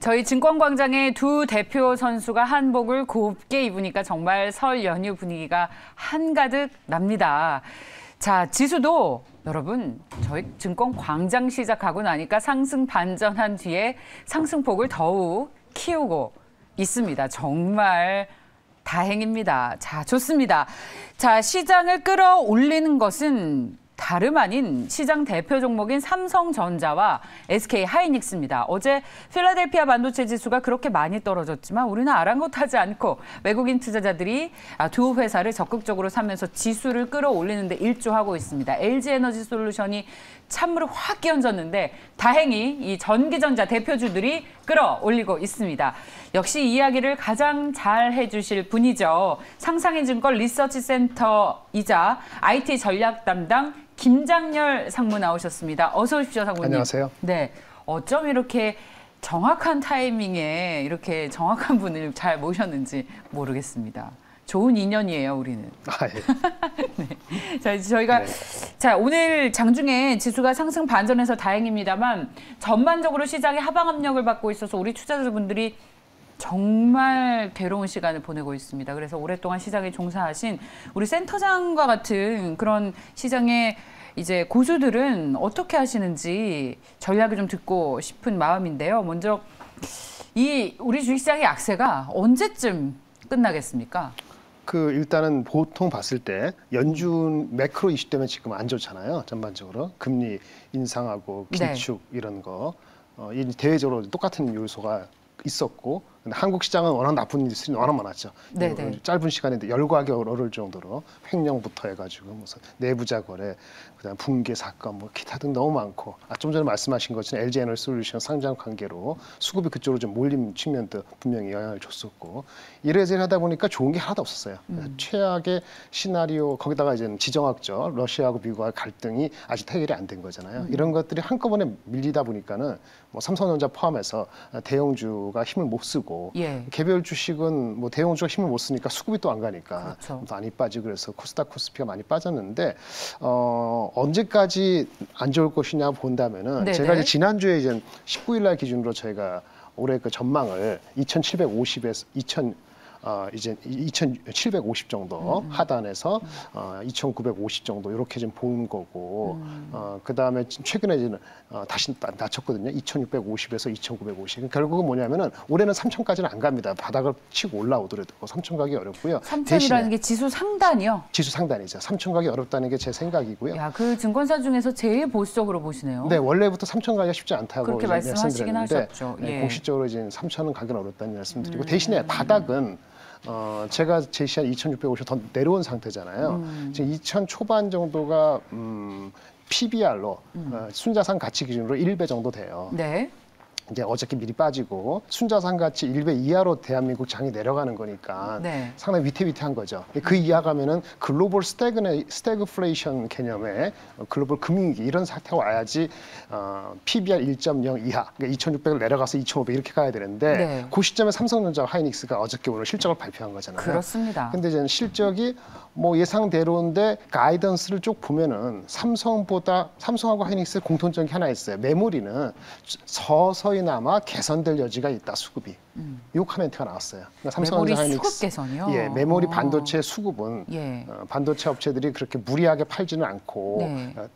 저희 증권광장의 두 대표 선수가 한복을 곱게 입으니까 정말 설 연휴 분위기가 한가득 납니다. 자, 지수도 여러분 저희 증권광장 시작하고 나니까 상승 반전한 뒤에 상승폭을 더욱 키우고 있습니다. 정말 다행입니다. 자, 좋습니다. 자, 시장을 끌어올리는 것은 다름 아닌 시장 대표 종목인 삼성전자와 SK하이닉스입니다. 어제 필라델피아 반도체 지수가 그렇게 많이 떨어졌지만 우리는 아랑곳하지 않고 외국인 투자자들이 두 회사를 적극적으로 사면서 지수를 끌어올리는 데 일조하고 있습니다. LG에너지솔루션이 찬물을 확 끼얹었는데 다행히 이 전기전자 대표주들이 끌어올리고 있습니다. 역시 이야기를 가장 잘 해주실 분이죠. 상상인증권 리서치센터이자 IT 전략 담당 김장렬 상무 나오셨습니다. 어서 오십시오, 상무님. 안녕하세요. 네, 어쩜 이렇게 정확한 타이밍에 이렇게 정확한 분을 잘 모셨는지 모르겠습니다. 좋은 인연이에요, 우리는. 아, 예. 네. 자, 저희가 자, 오늘 장중에 지수가 상승 반전해서 다행입니다만 전반적으로 시장에 하방 압력을 받고 있어서 우리 투자자분들이 정말 괴로운 시간을 보내고 있습니다. 그래서 오랫동안 시장에 종사하신 우리 센터장과 같은 그런 시장의 이제 고수들은 어떻게 하시는지 전략을 좀 듣고 싶은 마음인데요. 먼저 우리 주식시장의 약세가 언제쯤 끝나겠습니까? 일단은 보통 봤을 때 연준 매크로 이슈 때문에 지금 안 좋잖아요. 전반적으로 금리 인상하고 긴축 이런 거 이 대외적으로 똑같은 요소가 있었고, 근데 한국 시장은 워낙 나쁜 일이 워낙 많았죠. 짧은 시간인데 열과하기 어려울 정도로 횡령부터 해가지고 무슨 내부자 거래, 그다음 붕괴 사건, 뭐 기타 등 너무 많고, 좀 전에 말씀하신 것처럼 LG에너지솔루션 상장 관계로 수급이 그쪽으로 좀 몰린 측면도 분명히 영향을 줬었고, 이래저래 하다 보니까 좋은 게 하나도 없었어요. 최악의 시나리오, 거기다가 이제 지정학적 러시아하고 미국과의 갈등이 아직 해결이 안 된 거잖아요. 이런 것들이 한꺼번에 밀리다 보니까는 뭐 삼성전자 포함해서 대형주가 힘을 못 쓰고, 개별 주식은 뭐 대형주가 힘을 못 쓰니까 수급이 또 안 가니까 많이 빠지고, 그래서 코스닥 코스피가 많이 빠졌는데 언제까지 안 좋을 것이냐 본다면은 제가 이제 지난주에 이제 19일 날 기준으로 저희가 올해 그 전망을 2,750에서 이제 2,750 정도 하단에서 2,950 정도 이렇게 좀 보는 거고, 그 다음에 최근에 이제 다시 낮췄거든요. 2,650에서 2,950. 결국은 뭐냐면은 올해는 3,000까지는 안 갑니다. 바닥을 치고 올라오더라도 3,000 가기 어렵고요. 3,000이라는 게 지수 상단이요? 지수 상단이죠. 3,000 가기 어렵다는 게 제 생각이고요. 야, 그 증권사 중에서 제일 보수적으로 보시네요. 네, 원래부터 3,000 가기가 쉽지 않다고 그렇게 말씀하시긴 하셨죠. 공식적으로 이제 3,000은 가기는 어렵다는 말씀드리고, 대신에 바닥은 제가 제시한 2,650 더 내려온 상태잖아요. 지금 2,000 초반 정도가 PBR로 순자산 가치 기준으로 1배 정도 돼요. 네. 이제 어저께 미리 빠지고 순자산 가치 1배 이하로 대한민국 장이 내려가는 거니까 상당히 위태위태한 거죠. 그 이하 가면은 글로벌 스태그플레이션 개념의 글로벌 금융위기 이런 사태가 와야지 PBR 1.0 이하, 그러니까 2,600을 내려가서 2,500 이렇게 가야 되는데 그 시점에 삼성전자와 하이닉스가 어저께 오늘 실적을 발표한 거잖아요. 그렇습니다. 근데 이제 실적이 뭐 예상대로인데 가이던스를 쭉 보면은 삼성하고 하이닉스 공통점이 하나 있어요. 메모리는 서서히나마 개선될 여지가 있다, 수급이. 이 코멘트가 나왔어요. 그러니까 메모리 수급 개선이요? 예, 메모리 반도체 수급은 반도체 업체들이 그렇게 무리하게 팔지는 않고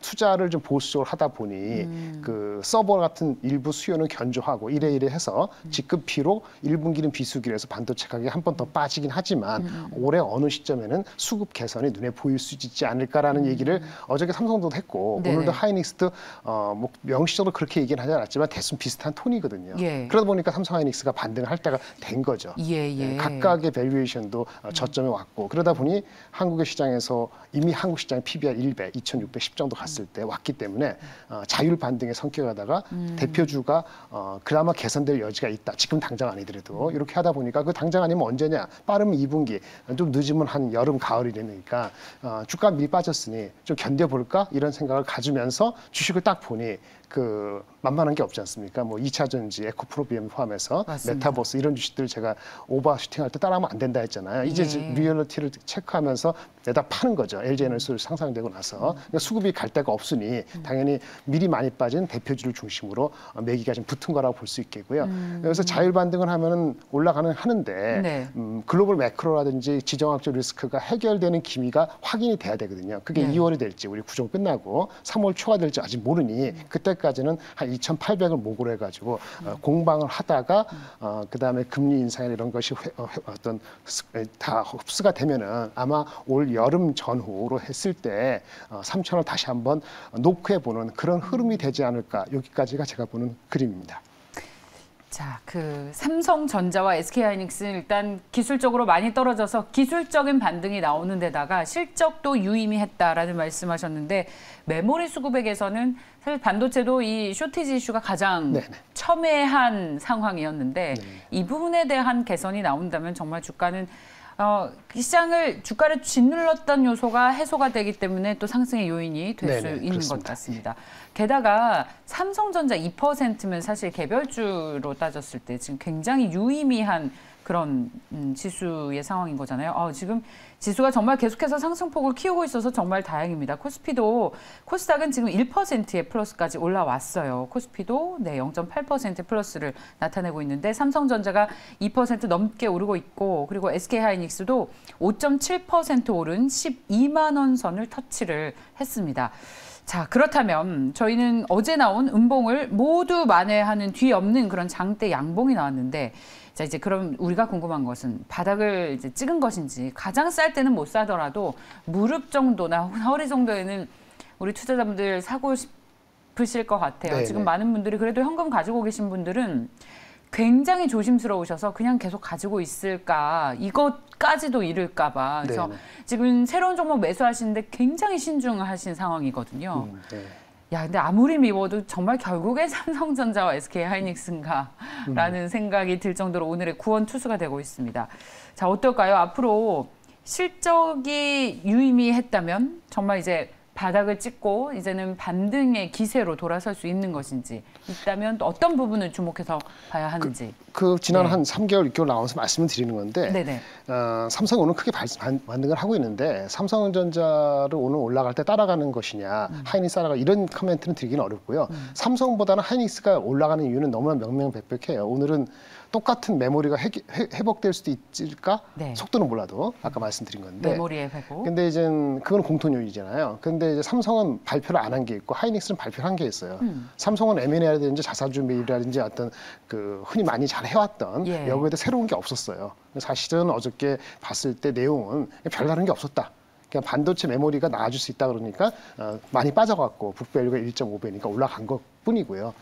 투자를 좀 보수적으로 하다 보니 그 서버 같은 일부 수요는 견조하고 이래 해서 지급피로 1분기는 비수기라서 반도체 가격이 한 번 더 빠지긴 하지만 올해 어느 시점에는 수급 개선이 눈에 보일 수 있지 않을까라는 얘기를 어저께 삼성도 했고 오늘도 하이닉스도 뭐 명시적으로 그렇게 얘기는 하지 않았지만 대충 비슷한 톤이거든요. 그러다 보니까 삼성 하이닉스가 반등을 할 때가 된 거죠. 각각의 밸류에이션도 저점에 왔고, 그러다 보니 한국의 시장에서 이미 한국 시장의 PBR 1배, 2,610 정도 갔을 때 왔기 때문에 자율 반등의 성격하다가 대표주가 그나마 개선될 여지가 있다. 지금 당장 아니더라도 이렇게 하다 보니까 그 당장 아니면 언제냐? 빠르면 2분기, 좀 늦으면 한 여름, 가을이 되니까 주가 미리 빠졌으니 좀 견뎌볼까? 이런 생각을 가지면서 주식을 딱 보니 그 만만한 게 없지 않습니까? 뭐 2차 전지, 에코프로비엠 포함해서 맞습니다. 메타버스 이런 주식들 제가 오버슈팅할 때 따라하면 안 된다 했잖아요. 이제 예. 리얼리티를 체크하면서 내다 파는 거죠. LG에너지를 상상되고 나서 그러니까 수급이 갈 데가 없으니 당연히 미리 많이 빠진 대표주를 중심으로 매기가 좀 붙은 거라고 볼 수 있겠고요. 그래서 자율 반등을 하면은 올라가는 하는데 네. 글로벌 매크로라든지 지정학적 리스크가 해결되는 기미가 확인이 돼야 되거든요. 그게 네. 2월이 될지 우리 구종 끝나고 3월 초가 될지 아직 모르니 그때까지는 한 2,800을 목으로 해가지고 공방을 하다가 그다음에 금리 인상이나 이런 것이 어떤 다 흡수가 되면은 아마 올 여름 전후로 했을 때 3,000을 다시 한번 노크해 보는 그런 흐름이 되지 않을까 여기까지가 제가 보는 그림입니다. 자, 그 삼성전자와 SK하이닉스는 일단 기술적으로 많이 떨어져서 기술적인 반등이 나오는 데다가 실적도 유의미했다라는 말씀하셨는데 메모리 수급액에서는 사실 반도체도 이 쇼티지 이슈가 가장 네네. 첨예한 상황이었는데 네네. 이 부분에 대한 개선이 나온다면 정말 주가는 주가를 짓눌렀던 요소가 해소가 되기 때문에 또 상승의 요인이 될 수 네네, 있는 그렇습니다. 것 같습니다. 게다가 삼성전자 2%면 사실 개별주로 따졌을 때 지금 굉장히 유의미한 그런 지수의 상황인 거잖아요. 지금 지수가 정말 계속해서 상승폭을 키우고 있어서 정말 다행입니다. 코스닥은 지금 1%의 플러스까지 올라왔어요. 코스피도 0.8% 플러스를 나타내고 있는데 삼성전자가 2% 넘게 오르고 있고 그리고 SK하이닉스도 5.7% 오른 12만 원 선을 터치를 했습니다. 자, 그렇다면 저희는 어제 나온 음봉을 모두 만회하는 뒤엎는 그런 장대 양봉이 나왔는데 자, 이제 그럼 우리가 궁금한 것은 바닥을 이제 찍은 것인지 가장 쌀 때는 못 사더라도 무릎 정도나 허리 정도에는 우리 투자자분들 사고 싶으실 것 같아요. 네네. 지금 많은 분들이 그래도 현금 가지고 계신 분들은 굉장히 조심스러우셔서 그냥 계속 가지고 있을까 이것까지도 잃을까 봐. 그래서 네네. 지금 새로운 종목 매수하시는데 굉장히 신중하신 상황이거든요. 네. 야, 근데 아무리 미워도 정말 결국에 삼성전자와 SK하이닉스인가라는 생각이 들 정도로 오늘의 구원 투수가 되고 있습니다. 자, 어떨까요? 앞으로 실적이 유의미했다면 정말 이제 바닥을 찍고 이제는 반등의 기세로 돌아설 수 있는 것인지 있다면 또 어떤 부분을 주목해서 봐야 하는지. 지난 네. 한 3개월, 6개월 나와서 말씀을 드리는 건데 네네. 삼성이 오늘 크게 반등을 하고 있는데 삼성전자를 오늘 올라갈 때 따라가는 것이냐 하이닉스 따라가 이런 코멘트는 드리기는 어렵고요. 삼성보다는 하이닉스가 올라가는 이유는 너무나 명명백백해요. 오늘은 똑같은 메모리가 회복될 수도 있을까? 네. 속도는 몰라도 아까 말씀드린 건데. 메모리의 회복. 근데 이제 그건 공통 요인이잖아요. 근데 이제 삼성은 발표를 안 한 게 있고 하이닉스는 발표를 한 게 있어요. 삼성은 M&A라든지 자사주 매입이라든지 어떤 그 흔히 많이 잘 해왔던 예. 여기에도 새로운 게 없었어요. 사실은 어저께 봤을 때 내용은 별다른 게 없었다. 그냥 반도체 메모리가 나아질 수 있다 그러니까 많이 빠져갖고 북밸류가 1.5배니까 올라간 것 뿐이고요.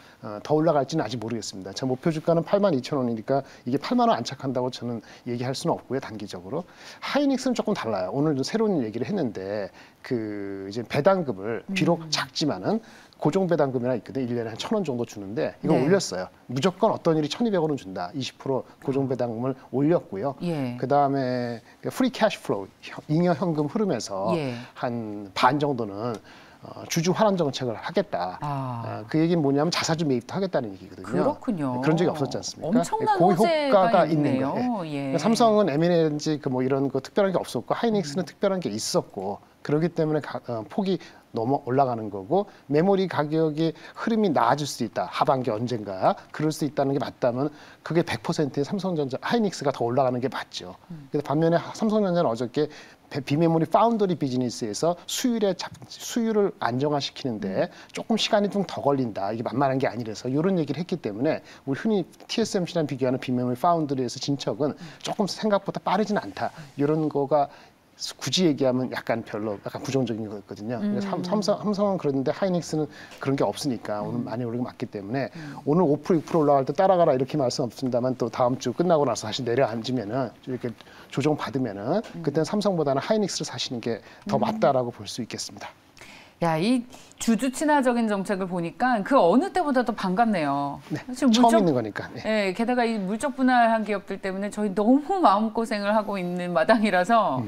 더 올라갈지는 아직 모르겠습니다. 제 목표 주가는 82,000원이니까 이게 8만 원 안착한다고 저는 얘기할 수는 없고요. 단기적으로. 하이닉스는 조금 달라요. 오늘도 새로운 얘기를 했는데 그 이제 배당금을 비록 작지만은 고정 배당금이나 있거든요. 1년에 한 1,000원 정도 주는데 이거 네. 올렸어요. 무조건 어떤 일이 1,200원은 준다. 20% 고정 배당금을 올렸고요. 예. 그다음에 프리 캐시 플로우, 잉여 현금 흐름에서 예. 한 반 정도는 주주 환원 정책을 하겠다. 그 얘기는 뭐냐면 자사주 매입도 하겠다는 얘기거든요. 그렇군요. 그런 적이 없었지 않습니까? 엄청난 그 호재가 효과가 있네요. 있는 거예요. 예. 그러니까 삼성은 M&A인지 뭐 이런 거 특별한 게 없었고 하이닉스는 특별한 게 있었고 그렇기 때문에 폭이 넘어 올라가는 거고 메모리 가격의 흐름이 나아질 수 있다. 하반기 언젠가 그럴 수 있다는 게 맞다면 그게 100%의 삼성전자 하이닉스가 더 올라가는 게 맞죠. 그래서 반면에 삼성전자는 어저께 비메모리 파운더리 비즈니스에서 수율을 안정화시키는데 조금 시간이 좀 더 걸린다. 이게 만만한 게 아니라서 이런 얘기를 했기 때문에 우리 흔히 TSMC랑 비교하는 비메모리 파운더리에서 진척은 조금 생각보다 빠르진 않다. 이런 거가 굳이 얘기하면 약간 부정적인 거였거든요. 삼성은 그런데 하이닉스는 그런 게 없으니까 오늘 많이 오르는 게 맞기 때문에 오늘 5% 6% 올라갈 때 따라가라 이렇게 말씀 없습니다만 또 다음 주 끝나고 나서 다시 내려앉으면은 이렇게 조정 받으면은 그때는 삼성보다는 하이닉스를 사시는 게 더 맞다라고 볼 수 있겠습니다. 야, 이 주주 친화적인 정책을 보니까 그 어느 때보다도 반갑네요. 네, 사실 처음 있는 거니까. 네. 예, 게다가 이 물적 분할한 기업들 때문에 저희 너무 마음고생을 하고 있는 마당이라서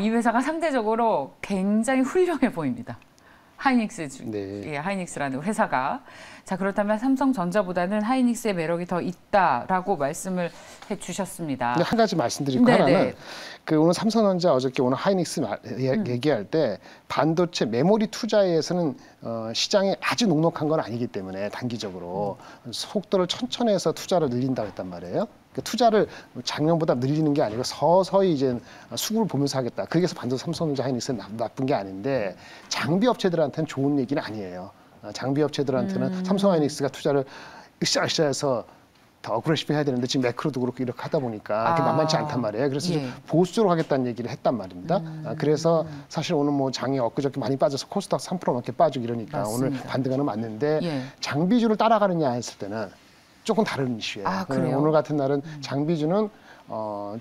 이 회사가 상대적으로 굉장히 훌륭해 보입니다. 네. 예, 하이닉스라는 회사가. 자, 그렇다면 삼성전자보다는 하이닉스의 매력이 더 있다라고 말씀을 해주셨습니다. 근데 한 가지 말씀드릴 거 하나는 그 오늘 삼성전자 어저께 오늘 하이닉스 얘기할 때 반도체 메모리 투자에서는 시장이 아주 녹록한 건 아니기 때문에 단기적으로 속도를 천천히 해서 투자를 늘린다고 했단 말이에요. 그 투자를 작년보다 늘리는 게 아니고 서서히 이제 수급을 보면서 하겠다. 그래서 반도체 삼성전자 하이닉스는 나쁜 게 아닌데 장비 업체들한테는 좋은 얘기는 아니에요. 장비 업체들한테는 삼성 하이닉스가 투자를 으쌰으쌰해서 더 어그레시브 해야 되는데 지금 매크로도 그렇고 이렇게 하다 보니까 그게 만만치 않단 말이에요. 그래서 좀 보수적으로 하겠다는 얘기를 했단 말입니다. 그래서 사실 오늘 뭐 장이 엊그저께 많이 빠져서 코스닥 3% 넘게 빠지고 이러니까 맞습니다. 오늘 반등하는 맞는데 장비주를 따라가느냐 했을 때는 조금 다른 이슈예요. 오늘 같은 날은 장비주는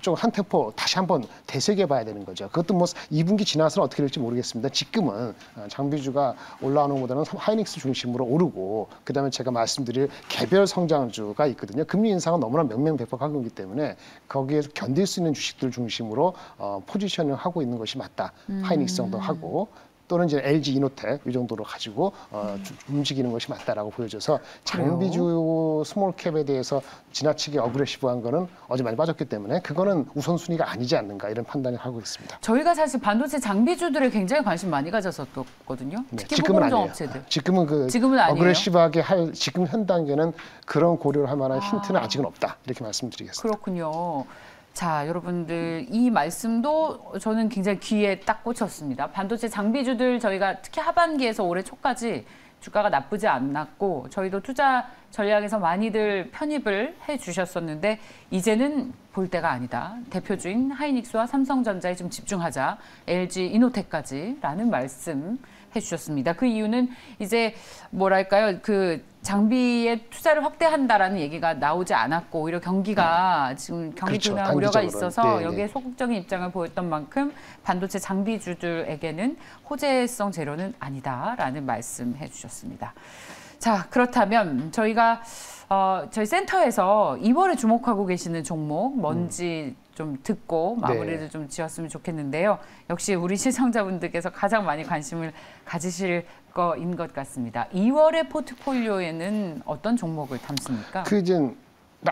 좀 한 템포 다시 한번 되새겨 봐야 되는 거죠. 그것도 뭐 2분기 지나서는 어떻게 될지 모르겠습니다. 지금은 장비주가 올라오는 것보다는 하이닉스 중심으로 오르고 그다음에 제가 말씀드릴 개별 성장주가 있거든요. 금리 인상은 너무나 명명백백한 거기 때문에 거기에서 견딜 수 있는 주식들 중심으로 포지셔닝 하고 있는 것이 맞다. 하이닉스 정도 하고 또는 이제 LG 이노텍 이 정도로 가지고 움직이는 것이 맞다라고 보여져서 장비주 스몰캡에 대해서 지나치게 어그레시브한 거는 어제 많이 빠졌기 때문에 그거는 우선순위가 아니지 않는가 이런 판단을 하고 있습니다. 저희가 사실 반도체 장비주들에 굉장히 관심 많이 가졌었거든요. 특히 지금은 아니에요. 업체들. 지금은 어그레시브하게 할 지금 현 단계는 그런 고려를 할 만한 힌트는 아직은 없다. 이렇게 말씀드리겠습니다. 그렇군요. 자, 여러분들 이 말씀도 저는 굉장히 귀에 딱 꽂혔습니다. 반도체 장비주들 저희가 특히 하반기에서 올해 초까지 주가가 나쁘지 않았고 저희도 투자 전략에서 많이들 편입을 해주셨었는데 이제는 볼 때가 아니다. 대표주인 하이닉스와 삼성전자에 좀 집중하자. LG 이노텍까지라는 말씀 해주셨습니다. 그 이유는 이제 뭐랄까요, 그 장비에 투자를 확대한다라는 얘기가 나오지 않았고 오히려 경기가 지금 경기 둔화 우려가 있어서 여기에 소극적인 입장을 보였던 만큼 반도체 장비주들에게는 호재성 재료는 아니다라는 말씀해 주셨습니다. 자, 그렇다면 저희가 저희 센터에서 이번에 주목하고 계시는 종목 뭔지 좀 듣고 마무리를 좀 지었으면 좋겠는데요. 역시 우리 시청자분들께서 가장 많이 관심을 가지실 거인 것 같습니다. 2월의 포트폴리오에는 어떤 종목을 담습니까? 그 이제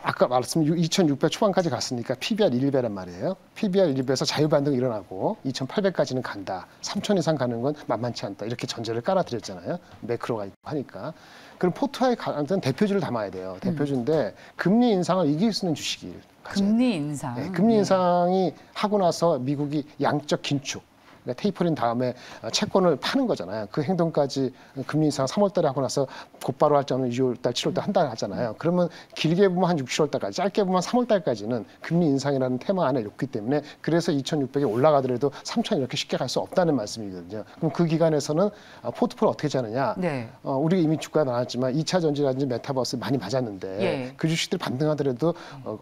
아까 말씀드린 2,600 초반까지 갔으니까 PBR 1배란 말이에요. PBR 1배에서 자유반등이 일어나고 2,800까지는 간다. 3,000 이상 가는 건 만만치 않다. 이렇게 전제를 깔아드렸잖아요. 매크로가 있고 하니까. 그럼 포트와의 가장 대표주를 담아야 돼요. 대표주인데 금리 인상을 이길 수 있는 주식이 금리 인상. 네, 금리 인상이 하고 나서 미국이 양적 긴축. 그러니까 테이퍼린 다음에 채권을 파는 거잖아요. 그 행동까지 금리 인상 3월 달에 하고 나서 곧바로 할지 않으면 6월 달, 7월 달 한 달 하잖아요. 그러면 길게 보면 한 6, 7월 달까지, 짧게 보면 3월 달까지는 금리 인상이라는 테마 안에 있기 때문에 그래서 2,600이 올라가더라도 3,000 이렇게 쉽게 갈 수 없다는 말씀이거든요. 그럼 그 기간에서는 포트폴리오 어떻게 짜느냐? 우리가 이미 주가에 나왔지만 2차 전지라든지 메타버스 많이 맞았는데 그 주식들이 반등하더라도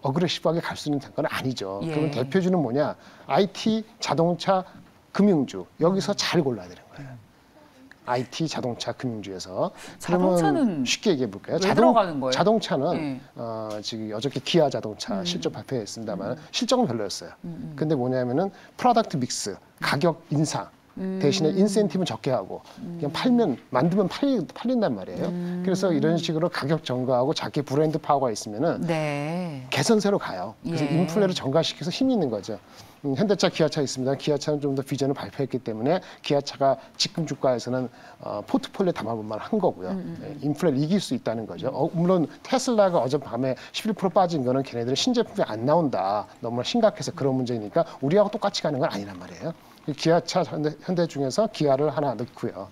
어그레시브하게 갈 수 있는 건 아니죠. 그러면 대표주는 뭐냐? IT, 자동차, 금융주 여기서 잘 골라야 되는 거예요. IT, 자동차, 금융주에서. 자동차는 쉽게 얘기해 볼까요? 들어가는 거예요? 자동차는 지금 어저께 기아 자동차 실적 발표했습니다만 실적은 별로였어요. 근데 뭐냐면은 프로덕트 믹스, 가격 인상. 대신에 인센티브는 적게 하고 그냥 만들면 팔린단 말이에요. 그래서 이런 식으로 가격 전가하고 자기 브랜드 파워가 있으면은 개선세로 가요. 그래서 인플레를 전가시켜서 힘이 있는 거죠. 현대차, 기아차 있습니다. 기아차는 좀 더 비전을 발표했기 때문에 기아차가 지금 주가에서는 포트폴리오에 담아볼 만한 거고요. 인플레를 이길 수 있다는 거죠. 물론 테슬라가 어젯밤에 11% 빠진 거는 걔네들은 신제품이 안 나온다. 너무나 심각해서 그런 문제니까 우리하고 똑같이 가는 건 아니란 말이에요. 기아차, 현대 중에서 기아를 하나 넣고요.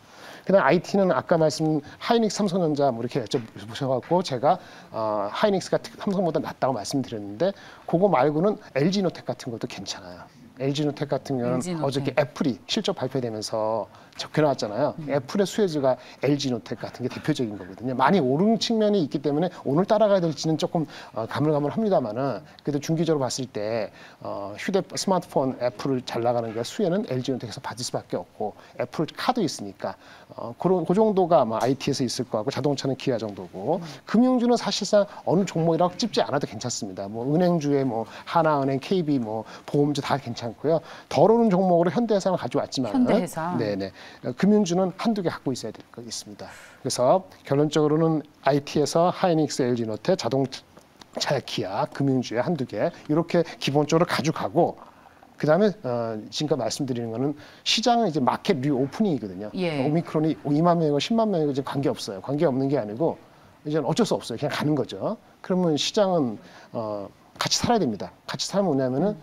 그다음 IT는 아까 말씀 하이닉스, 삼성전자 뭐 이렇게 여쭤보셔갖고 제가 하이닉스가 삼성보다 낫다고 말씀드렸는데 그거 말고는 LG노텍 같은 것도 괜찮아요. LG노텍 같은 경우는 어저께 애플이 실적 발표되면서 적혀나왔잖아요. 애플의 수혜주가 LG노텍 같은 게 대표적인 거거든요. 많이 오른 측면이 있기 때문에 오늘 따라가야 될지는 조금 가물가물합니다만은 그래도 중기적으로 봤을 때 스마트폰 애플을 잘 나가는 게 수혜는 LG노텍에서 받을 수밖에 없고 애플 카드 있으니까 그 정도가 아마 IT에서 있을 것 같고 자동차는 기아 정도고 금융주는 사실상 어느 종목이라고 찝지 않아도 괜찮습니다. 뭐 은행주에 뭐 하나은행, KB 뭐 보험주 다 괜찮고요. 덜 오른 종목으로 현대해상을 가져왔지만 현대해상. 네네. 금융주는 한두 개 갖고 있어야 될 거 있습니다. 그래서 결론적으로는 IT에서 하이닉스, LG노태, 자동차, 기아, 금융주에 한두 개 이렇게 기본적으로 가져가고 그다음에 지금까지 말씀드리는 거는 시장은 이제 마켓 리오프닝이거든요. 예. 오미크론이 2만 명이고 10만 명이고 이제 관계 없어요. 관계 없는 게 아니고 이제는 어쩔 수 없어요. 그냥 가는 거죠. 그러면 시장은 같이 살아야 됩니다. 같이 살면 뭐냐면은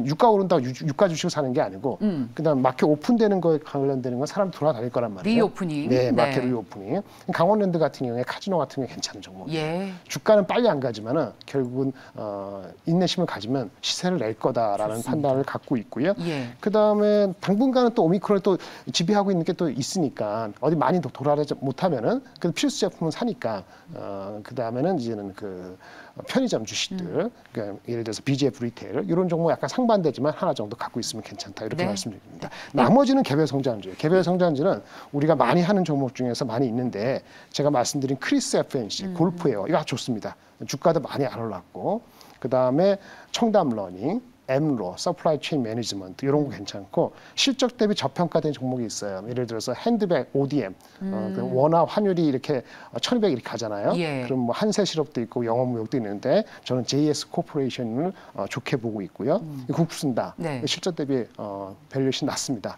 유가 오른다고 유가 주식을 사는 게 아니고 그다음 마켓 오픈되는 거에 관련되는 건 사람 돌아다닐 거란 말이에요. 리오프닝. 네, 마켓 리오프닝. 강원랜드 같은 경우에 카지노 같은 경우에 괜찮은 종목이에요. 예. 주가는 빨리 안 가지만은 결국은 인내심을 가지면 시세를 낼 거다라는 좋습니다. 판단을 갖고 있고요. 예. 그다음에 당분간은 또 오미크론을 또 지배하고 있는 게 또 있으니까 어디 많이 돌아다니지 못하면은 그 필수 제품은 사니까 그다음에는 이제는 그 편의점 주식들 그러니까 예를 들어서 BGF 리테일 이런 종목 약간 상반되지만 하나 정도 갖고 있으면 괜찮다 이렇게 네. 말씀드립니다. 나머지는 개별 성장주예요. 개별 성장주는 우리가 많이 하는 종목 중에서 많이 있는데 제가 말씀드린 크리스 FNC 골프예요. 이거 아주 좋습니다. 주가도 많이 안 올랐고 그다음에 청담 러닝 엠로, 서플라이 체인 매니지먼트 이런 거 괜찮고 실적 대비 저평가된 종목이 있어요. 예를 들어서 핸드백 ODM, 그 원화 환율이 이렇게 1,200 이렇게 가잖아요. 예. 그럼 뭐 한세실업도 있고 영업무역도 있는데 저는 JS 코퍼레이션을 좋게 보고 있고요. 국순다 네. 실적 대비 밸류에이션 낮습니다.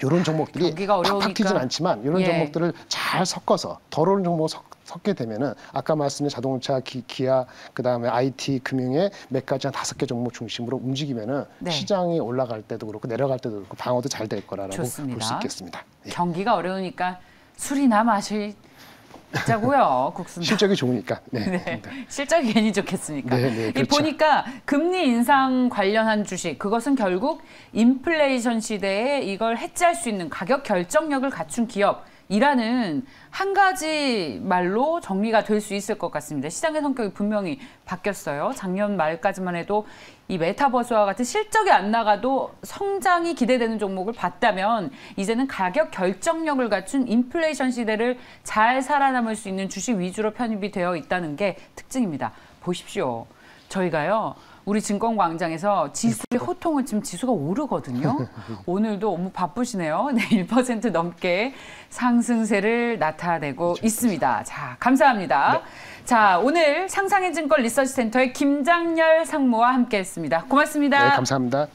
이런 종목들이 경기가 어려우니까. 팍팍 튀진 않지만 이런 예. 종목들을 잘 섞어서 덜 오른 종목 섞게 되면은 아까 말씀드린 자동차, 기아, 그다음에 IT, 금융의 몇 가지 한 5개 종목 중심으로 움직이면은 네. 시장이 올라갈 때도 그렇고 내려갈 때도 그렇고 방어도 잘 될 거라고 볼 좋습니다. 수 있겠습니다. 예. 경기가 어려우니까 술이나 마시자고요. 국순다. 실적이 좋으니까. 네. 네. 실적이 괜히 좋겠습니까? 네, 네, 이 그렇죠. 보니까 금리 인상 관련한 주식 그것은 결국 인플레이션 시대에 이걸 해지할 수 있는 가격 결정력을 갖춘 기업이라는 한 가지 말로 정리가 될 수 있을 것 같습니다. 시장의 성격이 분명히 바뀌었어요. 작년 말까지만 해도 이 메타버스와 같은 실적이 안 나가도 성장이 기대되는 종목을 봤다면 이제는 가격 결정력을 갖춘 인플레이션 시대를 잘 살아남을 수 있는 주식 위주로 편입이 되어 있다는 게 특징입니다. 보십시오. 저희가요. 우리 증권광장에서 지수의 호통을 지금 지수가 오르거든요. 오늘도 너무 바쁘시네요. 네, 1% 넘게 상승세를 나타내고 있습니다. 자, 감사합니다. 네. 자, 오늘 상상의 증권 리서치 센터의 김장렬 상무와 함께했습니다. 고맙습니다. 네, 감사합니다.